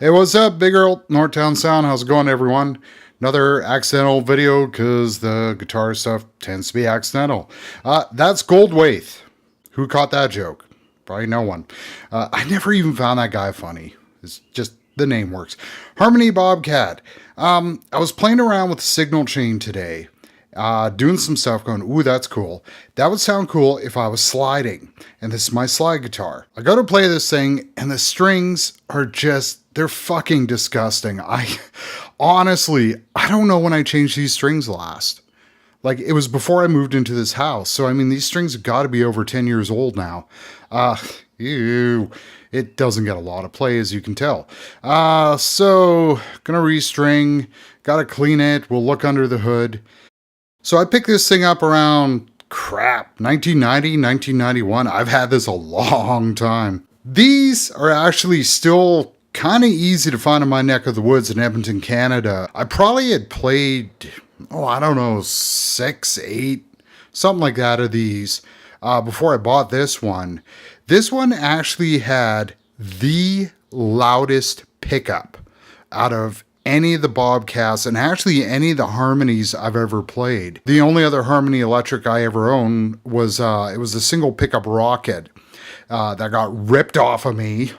Hey, what's up, big girl? Northtownsound. How's it going, everyone? Another accidental video because the guitar stuff tends to be accidental. That's Goldwait. Who caught that joke? Probably no one. I never even found that guy funny. It's just the name works. Harmony Bobcat. I was playing around with the signal chain today, doing some stuff going, ooh, that's cool. That would sound cool if I was sliding. And this is my slide guitar. I go to play this thing, and the strings are just, they're fucking disgusting. Honestly, I don't know when I changed these strings last. Like, it was before I moved into this house. So, I mean, these strings have got to be over 10 years old now. Ew. It doesn't get a lot of play, as you can tell. So, gonna restring. Gotta clean it. We'll look under the hood. So I picked this thing up around, 1990, 1991. I've had this a long time. These are actually still kind of easy to find in my neck of the woods in Edmonton, Canada. I probably had played, I don't know, 6, 8, something like that of these before I bought this one. This one actually had the loudest pickup out of any of the Bobcats and actually any of the Harmonies I've ever played. The only other Harmony electric I ever owned was it was a single pickup Rocket that got ripped off of me.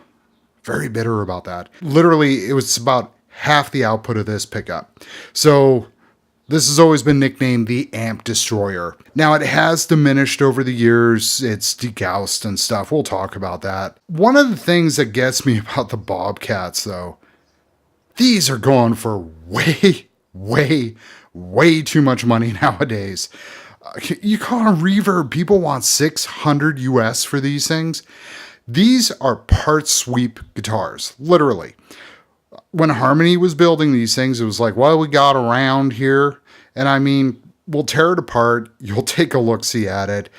Very bitter about that. Literally, it was about half the output of this pickup. So this has always been nicknamed the Amp Destroyer. Now, it has diminished over the years. It's degaussed and stuff. We'll talk about that. One of the things that gets me about the Bobcats, though, these are going for way too much money nowadays. You call it a reverb. People want 600 US for these things. These are part sweep guitars, literally. When Harmony was building these things, it was like, well, we got around here. And I mean, we'll tear it apart. You'll take a look-see at it.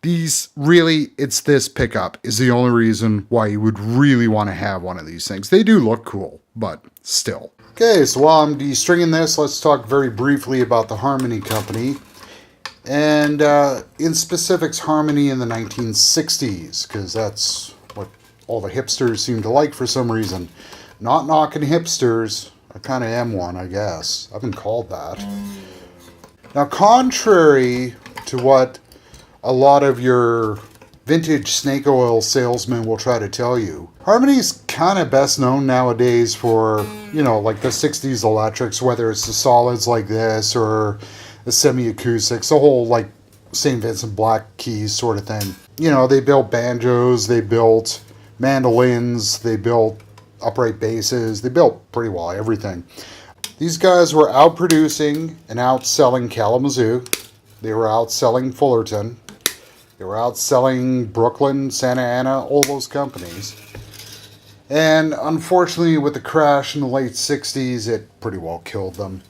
These really, it's this pickup is the only reason why you would really want to have one of these things. They do look cool, but still. Okay, so while I'm de-stringing this, let's talk very briefly about the Harmony company. And in specifics, Harmony in the 1960s, because that's what all the hipsters seem to like for some reason. Not knocking hipsters. I kind of am one, I guess. I've been called that. Now, contrary to what a lot of your vintage snake oil salesmen will try to tell you, Harmony's kind of best known nowadays for, like the 60s electrics, whether it's the solids like this or the semi-acoustics, the whole like St. Vincent Black Keys sort of thing. They built banjos, they built mandolins, they built upright basses, they built pretty well everything. These guys were outproducing and outselling Kalamazoo. They were outselling Fullerton. They were outselling Brooklyn, Santa Ana, all those companies. And unfortunately, with the crash in the late 60s, it pretty well killed them,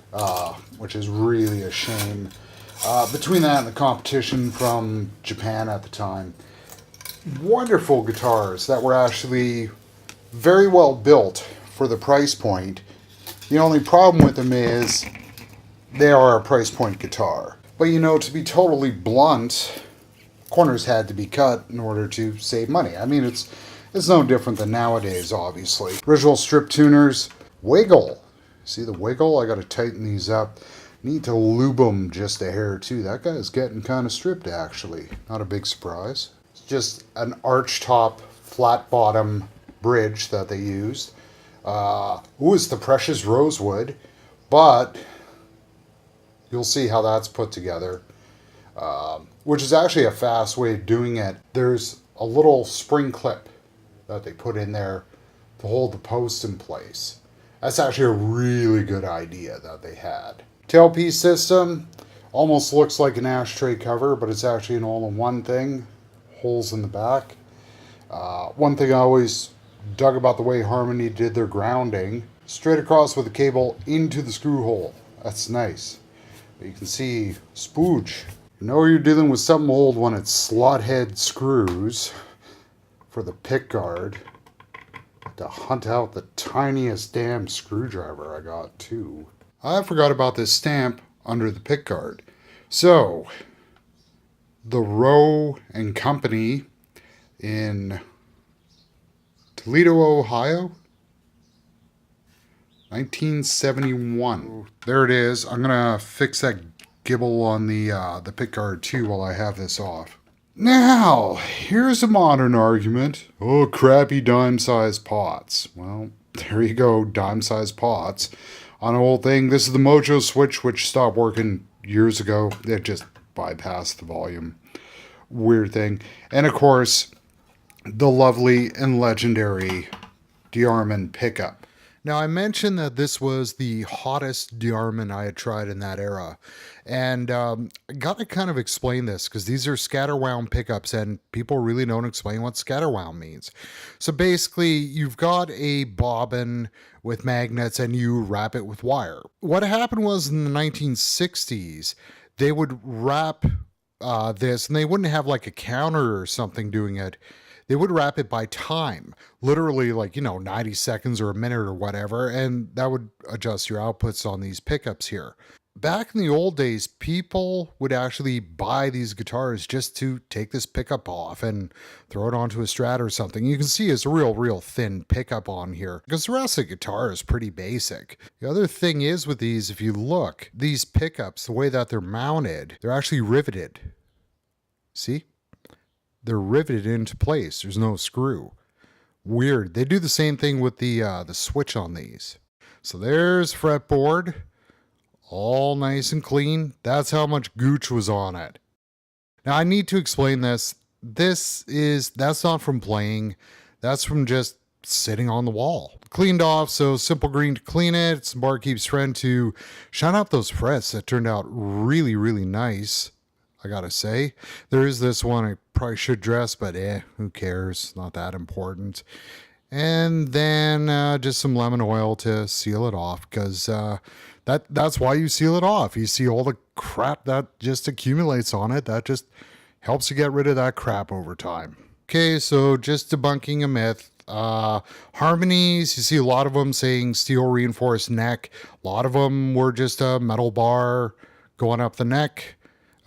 which is really a shame. Between that and the competition from Japan at the time, wonderful guitars that were actually very well built for the price point. The only problem with them is they are a price point guitar. But to be totally blunt, corners had to be cut in order to save money. I mean, it's no different than nowadays, obviously. Original strip tuners, wiggle. See the wiggle? I got to tighten these up. Need to lube them just a hair too. That guy's getting kind of stripped, actually. Not a big surprise. It's just an arch top, flat bottom bridge that they used. It's the precious rosewood, but you'll see how that's put together, which is actually a fast way of doing it. There's a little spring clip that they put in there to hold the post in place. That's actually a really good idea that they had. Tailpiece system almost looks like an ashtray cover, but it's actually an all-in-one thing. Holes in the back. One thing I always dug about the way Harmony did their grounding, straight across with the cable into the screw hole. That's nice. But you can see spooge. You're dealing with something old when it's slot head screws for the pick guard. To hunt out the tiniest damn screwdriver I got too. I forgot about this stamp under the pick guard. So, the Rowe and Company in Toledo, Ohio. 1971. There it is. I'm gonna fix that gibble on the pickguard too while I have this off. Now, here's a modern argument. Oh, crappy dime-sized pots. Well, there you go, dime-sized pots. On a whole thing, this is the Mojo switch, which stopped working years ago. It just bypassed the volume. Weird thing. And of course, the lovely and legendary Dearmond pickup. Now, I mentioned that this was the hottest Dearmond I had tried in that era. And I got to kind of explain this because these are scatterwound pickups and people really don't explain what scatterwound means. So basically, you've got a bobbin with magnets and you wrap it with wire. What happened was in the 1960s, they would wrap this and they wouldn't have like a counter or something doing it. They would wrap it by time, literally like, 90 seconds or a minute or whatever, and that would adjust your outputs on these pickups here. Back in the old days, people would actually buy these guitars just to take this pickup off and throw it onto a Strat or something. You can see it's a real thin pickup on here because the rest of the guitar is pretty basic. The other thing is with these, if you look, these pickups, the way that they're mounted, they're actually riveted. See? They're riveted into place. There's no screw. Weird. They do the same thing with the switch on these. So there's fretboard, all nice and clean. That's how much gooch was on it. Now I need to explain this. That's not from playing. That's from just sitting on the wall. Cleaned off, so Simple Green to clean it. Some Barkeep's Friend to shine up those frets. That turned out really nice. I gotta say, there is this one I probably should dress, but who cares? Not that important. And then just some lemon oil to seal it off, because that's why you seal it off. You see all the crap that just accumulates on it. That just helps you get rid of that crap over time. Okay, so just debunking a myth. Harmonies, you see a lot of them saying steel reinforced neck. A lot of them were just a metal bar going up the neck.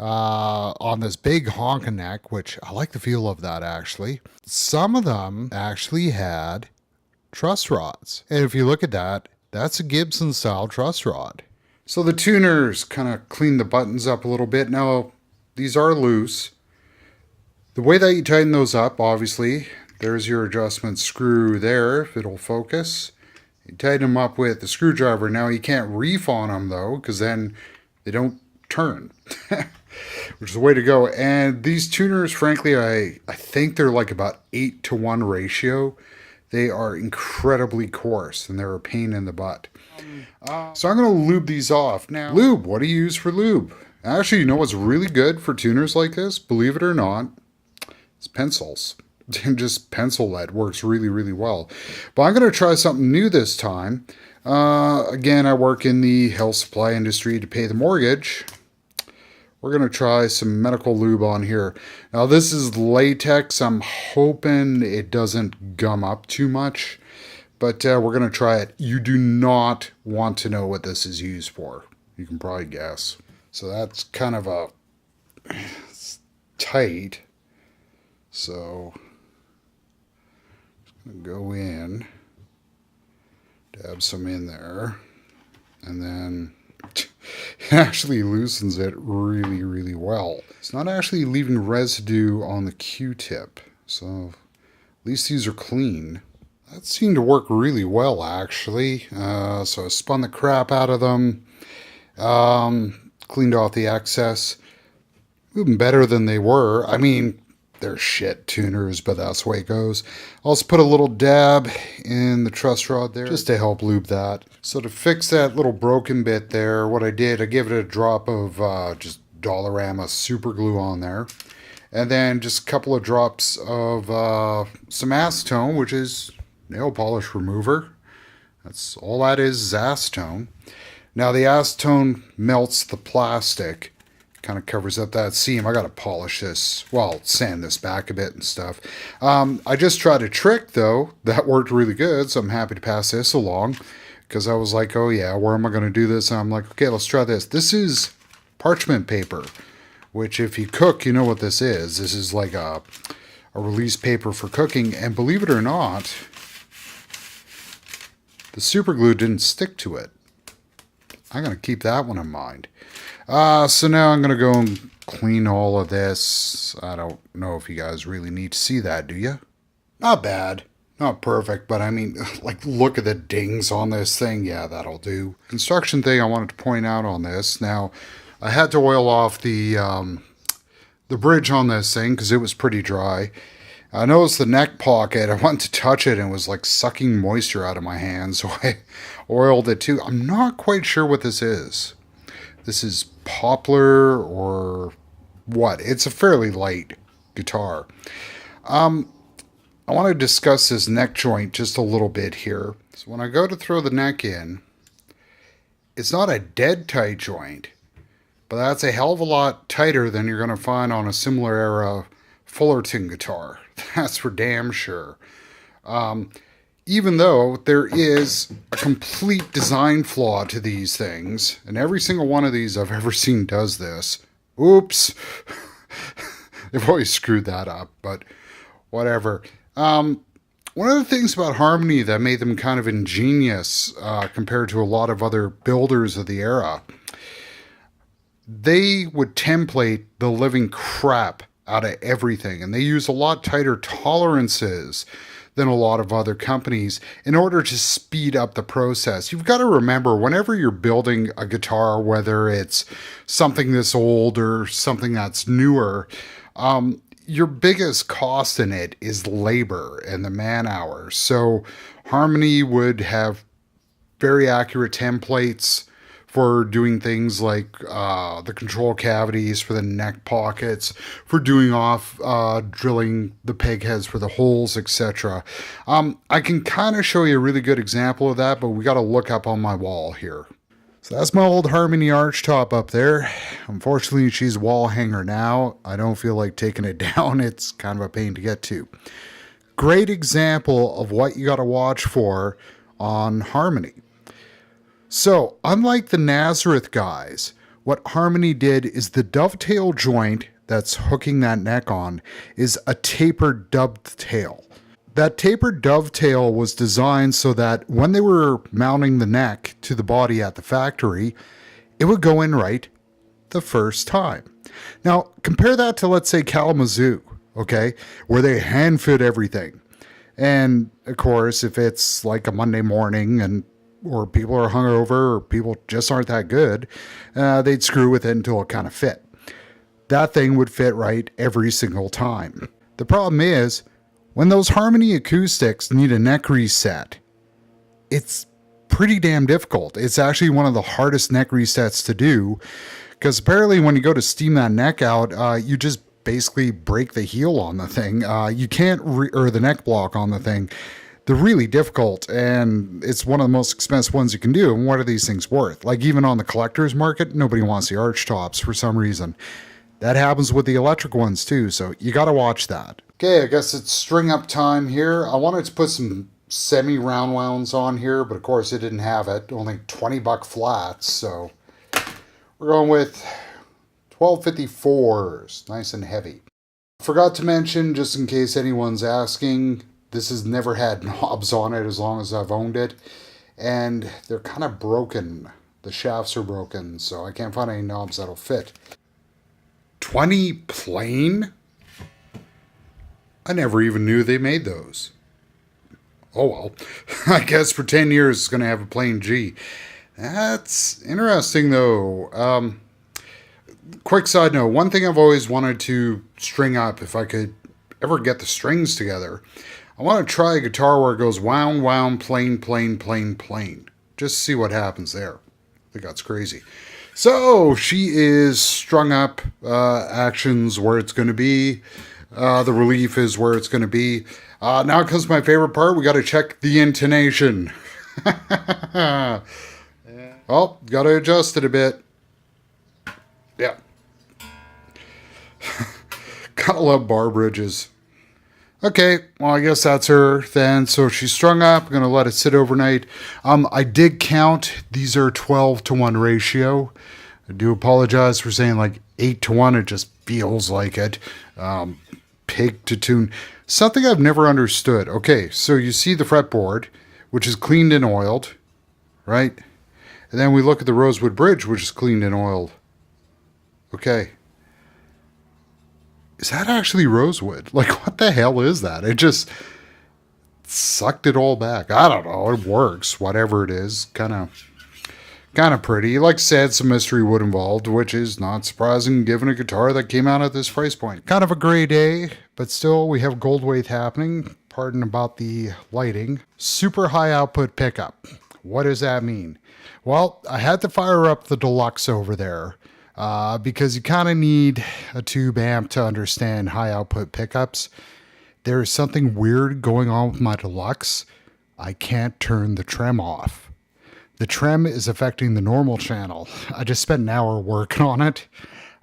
On this big honking neck, which I like the feel of that actually. Some of them actually had truss rods. And if you look at that, that's a Gibson style truss rod. So the tuners kind of clean the buttons up a little bit. Now, these are loose. The way that you tighten those up, obviously, there's your adjustment screw there, if it'll focus. You tighten them up with the screwdriver. Now, you can't reef on them though, because then they don't turn. Which is the way to go. And these tuners, frankly, I think they're like about 8-to-1 ratio. They are incredibly coarse and they're a pain in the butt. So I'm going to lube these off. Now, lube, what do you use for lube? Actually, you know what's really good for tuners like this? Believe it or not, it's pencils. Just pencil lead works really well. But I'm going to try something new this time. Again, I work in the health supply industry to pay the mortgage. We're going to try some medical lube on here. Now this is latex. I'm hoping it doesn't gum up too much, but we're going to try it. You do not want to know what this is used for. You can probably guess. So that's kind of it's tight. So I'm going to go in, dab some in there, and then it actually loosens it really well. It's not actually leaving residue on the Q-tip, so at least these are clean. That seemed to work really well, actually. So I spun the crap out of them, cleaned off the excess. Even better than they were. I mean, they're shit tuners, but that's the way it goes. I'll also put a little dab in the truss rod there just to help lube that. So to fix that little broken bit there, what I did, I gave it a drop of just Dollarama super glue on there. And then just a couple of drops of some acetone, which is nail polish remover. That's all that is acetone. Now the acetone melts the plastic. Kind of covers up that seam. I got to polish this, well, sand this back a bit and stuff. I just tried a trick though that worked really good, so I'm happy to pass this along because I was like, oh yeah, where am I going to do this? And I'm like, okay, let's try this. This is parchment paper, which if you cook, you know what this is. This is like a release paper for cooking, and believe it or not, the super glue didn't stick to it. I'm going to keep that one in mind. So now I'm going to go and clean all of this. I don't know if you guys really need to see that, do you? Not bad. Not perfect, but I mean, like, look at the dings on this thing. Yeah, that'll do. Construction thing I wanted to point out on this. Now, I had to oil off the bridge on this thing because it was pretty dry. I noticed the neck pocket. I went to touch it and it was like sucking moisture out of my hand, so I oiled it too. I'm not quite sure what this is. This is poplar or what? It's a fairly light guitar. I want to discuss this neck joint just a little bit here. So when I go to throw the neck in, it's not a dead tight joint, but that's a hell of a lot tighter than you're going to find on a similar era Fullerton guitar. That's for damn sure. Even though there is a complete design flaw to these things, and every single one of these I've ever seen does this. Oops. They've always screwed that up, but whatever. One of the things about Harmony that made them kind of ingenious compared to a lot of other builders of the era, they would template the living crap out of everything, and they use a lot tighter tolerances than a lot of other companies in order to speed up the process. You've got to remember, whenever you're building a guitar, whether it's something this old or something that's newer, your biggest cost in it is labor and the man hours. So Harmony would have very accurate templates for doing things like the control cavities for the neck pockets, for doing off drilling the peg heads for the holes, etc. I can kind of show you a really good example of that, but we got to look up on my wall here. So that's my old Harmony archtop up there. Unfortunately, she's a wall hanger now. I don't feel like taking it down. It's kind of a pain to get to. Great example of what you got to watch for on Harmony. So, unlike the Nazareth guys, what Harmony did is the dovetail joint that's hooking that neck on is a tapered dovetail. That tapered dovetail was designed so that when they were mounting the neck to the body at the factory, it would go in right the first time. Now, compare that to, let's say, Kalamazoo, okay, where they hand fit everything. And, of course, if it's like a Monday morning or people are hungover or people just aren't that good, they'd screw with it until it kind of fit. That thing would fit right every single time. The problem is, when those Harmony acoustics need a neck reset, it's pretty damn difficult. It's actually one of the hardest neck resets to do, because apparently when you go to steam that neck out, you just basically break the heel on the thing. You can't, or the neck block on the thing. They're really difficult, and it's one of the most expensive ones you can do. And what are these things worth? Like, even on the collector's market, nobody wants the arch tops for some reason. That happens with the electric ones too, so you got to watch that. Okay, I guess it's string up time here. I wanted to put some semi-round wounds on here, but of course it didn't have it. Only $20 flats, so we're going with 1254s, nice and heavy. Forgot to mention, just in case anyone's asking, this has never had knobs on it as long as I've owned it, and they're kind of broken. The shafts are broken, so I can't find any knobs that'll fit. 20 plain? I never even knew they made those. Oh well, I guess for 10 years it's going to have a plain G. That's interesting though. Quick side note, one thing I've always wanted to string up, if I could ever get the strings together, I want to try a guitar where it goes wound, wound, plain, plain, plain, plain. Just see what happens there. I think that's crazy. So she is strung up, actions where it's going to be. The relief is where it's going to be. Now comes my favorite part. We got to check the intonation. Well, got to adjust it a bit. Yeah. Gotta love bar bridges. Okay, well, I guess that's her then. So she's strung up. I'm going to let it sit overnight. I did count. These are 12-to-1 ratio. I do apologize for saying like 8-to-1. It just feels like it. Pig to tune. Something I've never understood. Okay, so you see the fretboard. which is cleaned and oiled, right? And then we look at the rosewood bridge, which is cleaned and oiled. Okay. Is that actually rosewood? Like, what the hell is that? It just sucked it all back. I don't know. It works. Whatever it is. Kind of pretty. Like I said, some mystery wood involved, which is not surprising given a guitar that came out at this price point. Kind of a gray day, but still we have Goldwait happening. Pardon about the lighting. Super high output pickup. What does that mean? Well, I had to fire up the deluxe over there because you kind of need a tube amp to understand high output pickups. There's something weird going on with my deluxe. I can't turn the trem off. The trem is affecting the normal channel. I just spent an hour working on it.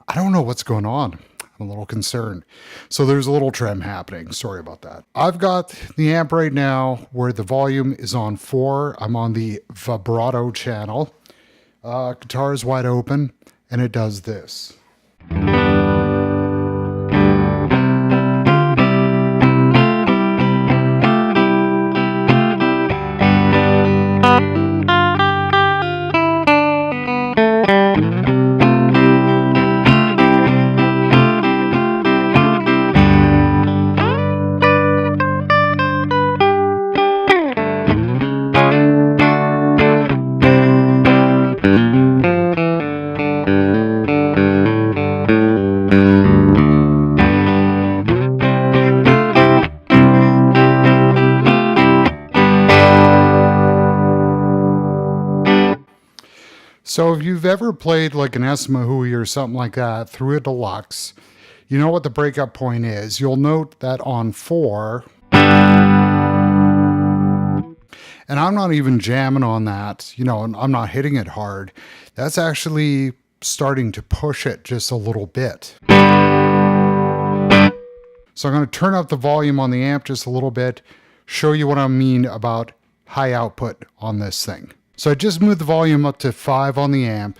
I don't know what's going on. I'm a little concerned. So there's a little trem happening. Sorry about that. I've got the amp right now where the volume is on 4. I'm on the vibrato channel. Guitar is wide open and it does this. So if you've ever played like an Esmahui or something like that through a deluxe, you know what the breakup point is. You'll note that on 4, and I'm not even jamming on that, you know, I'm not hitting it hard. That's actually starting to push it just a little bit. So I'm going to turn up the volume on the amp just a little bit, show you what I mean about high output on this thing. So I just moved the volume up to 5 on the amp.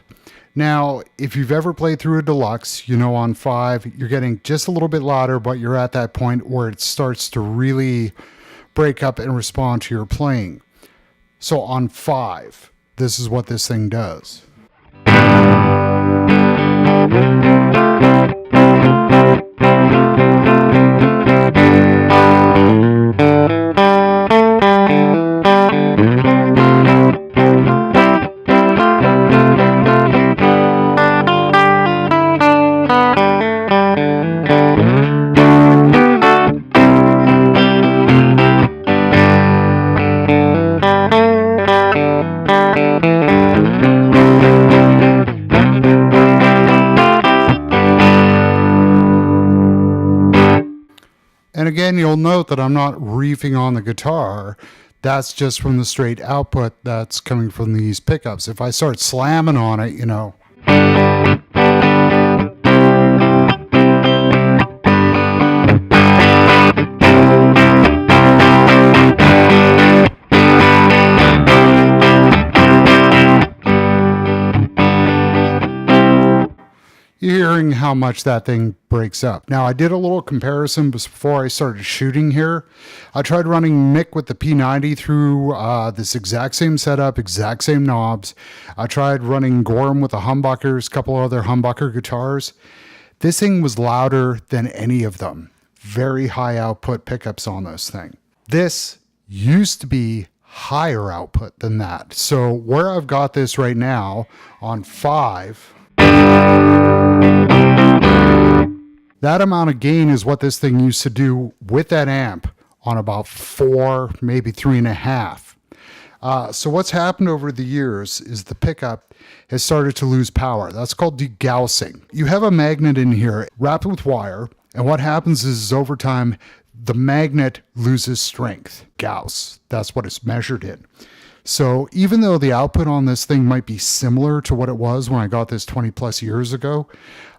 Now, if you've ever played through a deluxe, you know on 5, you're getting just a little bit louder, but you're at that point where it starts to really break up and respond to your playing. So on 5, this is what this thing does. And again, you'll note that I'm not reefing on the guitar. That's just from the straight output that's coming from these pickups. If I start slamming on it, you know. You're hearing how much that thing breaks up. Now, I did a little comparison before I started shooting here. I tried running Mick with the P90 through this exact same setup, exact same knobs. I tried running Gorham with the humbuckers, a couple other humbucker guitars. This thing was louder than any of them. Very high output pickups on this thing. This used to be higher output than that. So where I've got this right now on 5, that amount of gain is what this thing used to do with that amp on about 4, maybe 3.5. So what's happened over the years is the pickup has started to lose power. That's called degaussing. You have a magnet in here wrapped with wire, and what happens is over time, the magnet loses strength. Gauss, that's what it's measured in. So even though the output on this thing might be similar to what it was when I got this 20 plus years ago,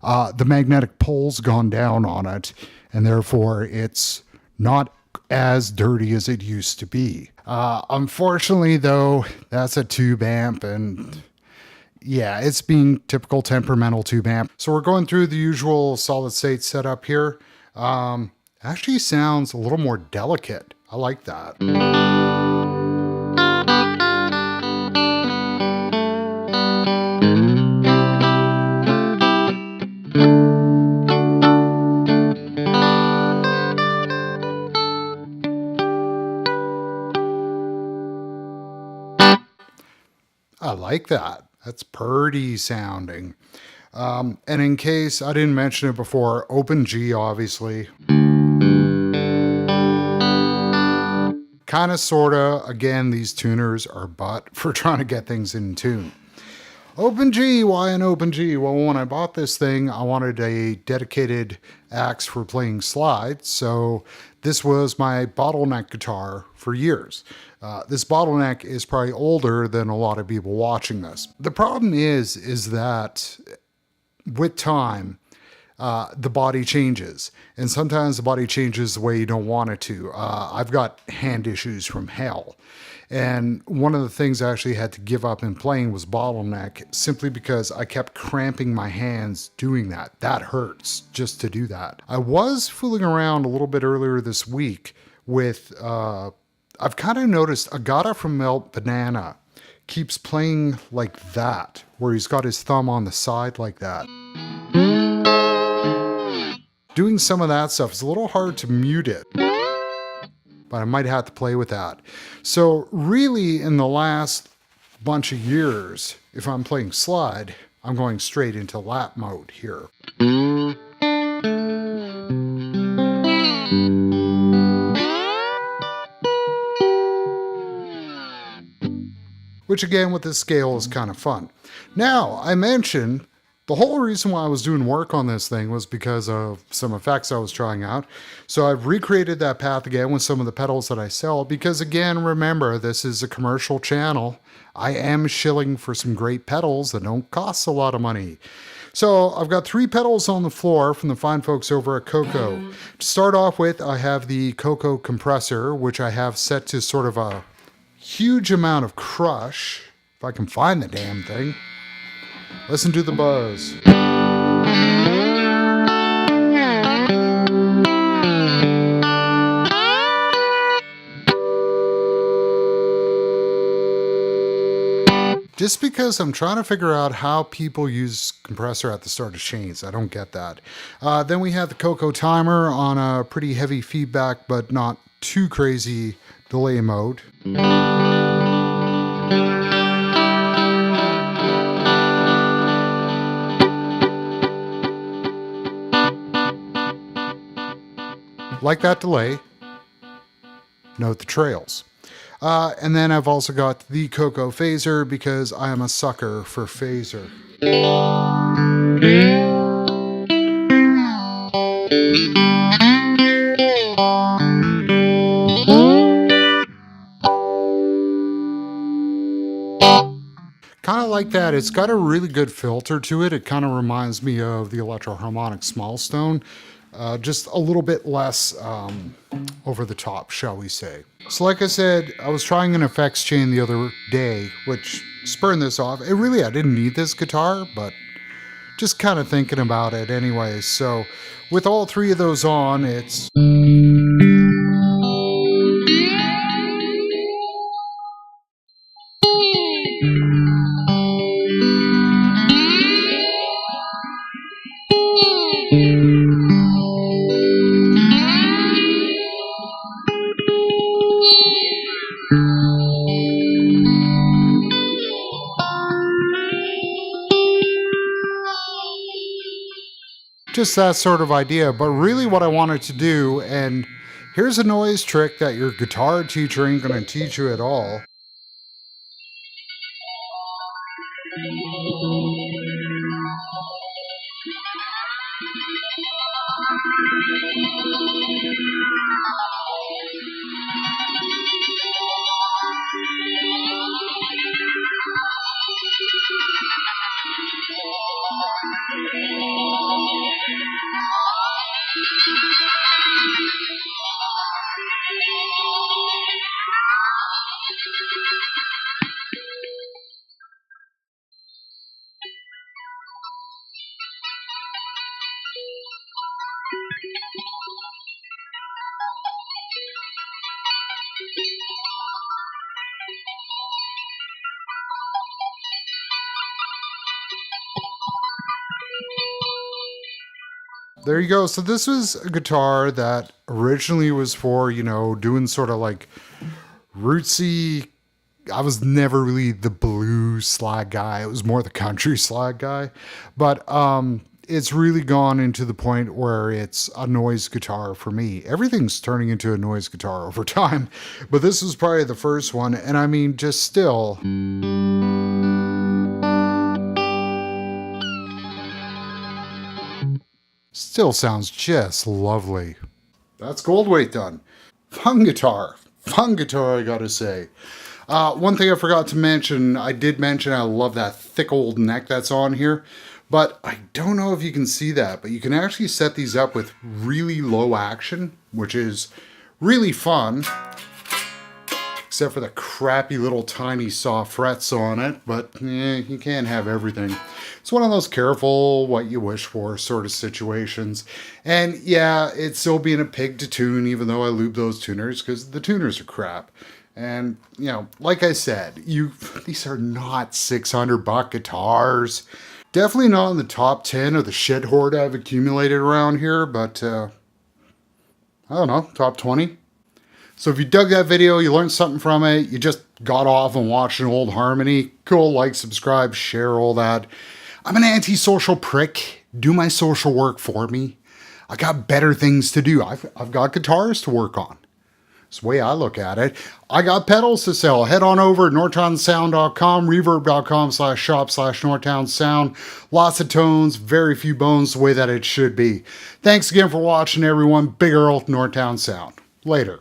the magnetic pull's gone down on it, and therefore it's not as dirty as it used to be. Unfortunately, though, that's a tube amp, and yeah, it's being typical temperamental tube amp. So we're going through the usual solid state setup here. Actually sounds a little more delicate. I like that. like that. That's pretty sounding. And in case I didn't mention it before, open G, obviously. Kind of, sort of. Again, these tuners are butt for trying to get things in tune. Open G, why an open G? Well, when I bought this thing, I wanted a dedicated axe for playing slide, so this was my bottleneck guitar for years. This bottleneck is probably older than a lot of people watching this. The problem is that with time, the body changes, and sometimes the body changes the way you don't want it to. I've got hand issues from hell, and one of the things I actually had to give up in playing was bottleneck, simply because I kept cramping my hands doing that. That hurts just to do that. I was fooling around a little bit earlier this week with, I've kind of noticed Agata from Melt Banana keeps playing like that, where he's got his thumb on the side like that. Doing some of that stuff is a little hard to mute it, but I might have to play with that. So really, in the last bunch of years, if I'm playing slide, I'm going straight into lap mode here. Which again, with this scale, is kind of fun. Now, I mentioned the whole reason why I was doing work on this thing was because of some effects I was trying out. So I've recreated that path again with some of the pedals that I sell, because again, remember, this is a commercial channel. I am shilling for some great pedals that don't cost a lot of money. So I've got 3 pedals on the floor from the fine folks over at Coco. To start off with, I have the Coco compressor, which I have set to sort of a huge amount of crush, if I can find the damn thing. Listen to the buzz. Just because I'm trying to figure out how people use compressor at the start of chains. I don't get that. Then we have the Coco timer on a pretty heavy feedback, but not too crazy delay mode. Like that delay, note the trails. And then I've also got the Coco phaser, because I am a sucker for phaser. Kind of like that. It's got a really good filter to it. It kind of reminds me of the Electro-Harmonic Smallstone. Just a little bit less over the top, shall we say. So like I said, I was trying an effects chain the other day, which spurned this off. I didn't need this guitar, but just kind of thinking about it anyway. So with all 3 of those on, it's... just that sort of idea. But really what I wanted to do, and here's a noise trick that your guitar teacher ain't gonna teach you at all. There you go. So this was a guitar that originally was for, doing sort of like rootsy I was never really the blues slide guy. It was more the country slide guy. But it's really gone into the point where it's a noise guitar for me. Everything's turning into a noise guitar over time, but this was probably the first one. And I mean, just still sounds just lovely. That's Goldwait done. Fun guitar, I gotta say. One thing I forgot to mention, I did mention I love that thick old neck that's on here, but I don't know if you can see that, but you can actually set these up with really low action, which is really fun, except for the crappy little tiny soft frets on it, but you can't have everything. It's one of those careful what you wish for sort of situations. And yeah, it's still being a pig to tune, even though I lube those tuners, because the tuners are crap. And, you know, like I said, these are not $600 guitars. Definitely not in the top 10 of the shit hoard I've accumulated around here, but, I don't know, top 20. So if you dug that video, you learned something from it, you just got off and watched an old Harmony, cool, like, subscribe, share, all that. I'm an antisocial prick. Do my social work for me. I got better things to do. I've got guitars to work on. That's the way I look at it. I got pedals to sell. Head on over to northtownsound.com, reverb.com/shop/northtownsound. Lots of tones, very few bones, the way that it should be. Thanks again for watching, everyone. Big Earl, Northtown Sound. Later.